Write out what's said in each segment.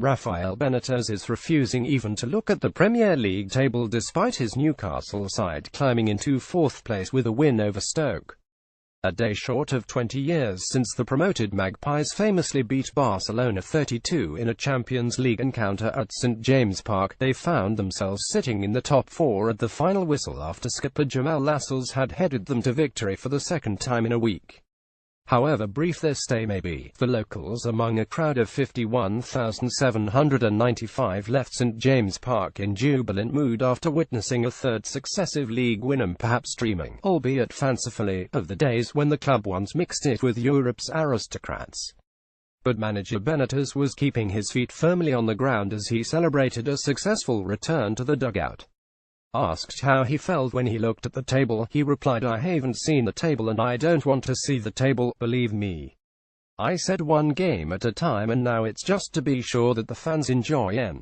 Rafael Benitez is refusing even to look at the Premier League table despite his Newcastle side climbing into fourth place with a win over Stoke. A day short of 20 years since the promoted Magpies famously beat Barcelona 32 in a Champions League encounter at St James Park, they found themselves sitting in the top four at the final whistle after skipper Jamal Lascelles had headed them to victory for the second time in a week. However brief their stay may be, the locals, among a crowd of 51,795, left St James Park in jubilant mood after witnessing a third successive league win and perhaps dreaming, albeit fancifully, of the days when the club once mixed it with Europe's aristocrats. But manager Benitez was keeping his feet firmly on the ground as he celebrated a successful return to the dugout. Asked how he felt when he looked at the table, he replied, "I haven't seen the table and I don't want to see the table, believe me. I said one game at a time and now it's just to be sure that the fans enjoy it.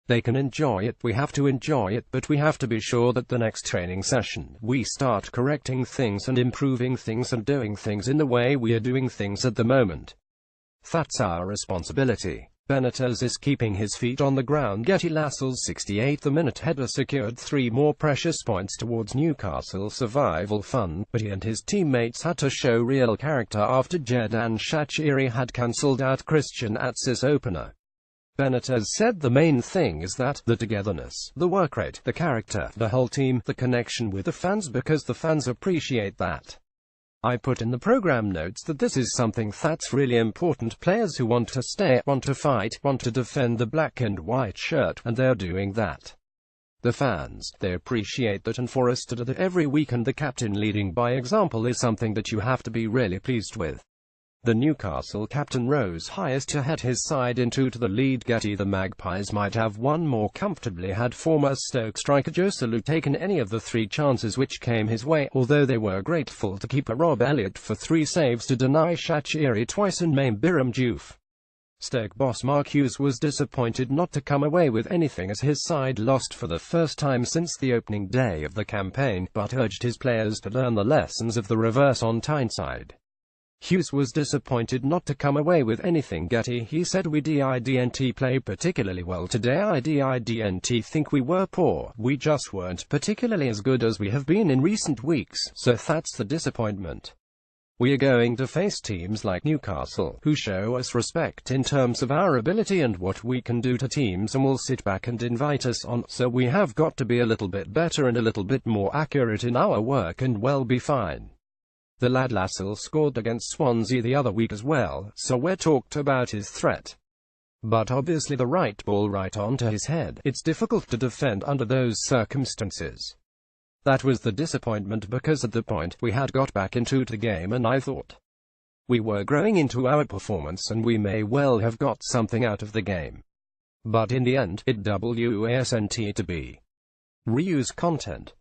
They can enjoy it, we have to enjoy it, but we have to be sure that the next training session, we start correcting things and improving things and doing things in the way we are doing things at the moment. That's our responsibility." Benitez is keeping his feet on the ground. Getty Lascelles' 68th minute header secured 3 more precious points towards Newcastle's survival fund, but he and his teammates had to show real character after Xherdan Shaqiri had cancelled out Christian Atzis' opener. Benitez said the main thing is that, the togetherness, the work rate, the character, the whole team, the connection with the fans, because the fans appreciate that. I put in the program notes that this is something that's really important. Players who want to stay, want to fight, want to defend the black and white shirt, and they're doing that. The fans, they appreciate that, and for us to do that every week and the captain leading by example is something that you have to be really pleased with. The Newcastle captain rose highest to head his side into the lead. Getty: the Magpies might have won more comfortably had former Stoke striker Joselu taken any of the 3 chances which came his way, although they were grateful to keeper Rob Elliott for 3 saves to deny Shaqiri twice and maim Biram Diouf. Stoke boss Mark Hughes was disappointed not to come away with anything as his side lost for the first time since the opening day of the campaign, but urged his players to learn the lessons of the reverse on Tyneside. Hughes was disappointed not to come away with anything. Getty: he said, "We didn't play particularly well today. I didn't think we were poor. We just weren't particularly as good as we have been in recent weeks, so that's the disappointment. We are going to face teams like Newcastle, who show us respect in terms of our ability and what we can do to teams and will sit back and invite us on, so we have got to be a little bit better and a little bit more accurate in our work and we'll be fine." The lad Lascelles scored against Swansea the other week as well, so we're talked about his threat. But obviously the right ball right onto his head. It's difficult to defend under those circumstances. That was the disappointment, because at the point, we had got back into the game and I thought we were growing into our performance and we may well have got something out of the game. But in the end, it wasn't to be. Reuse content.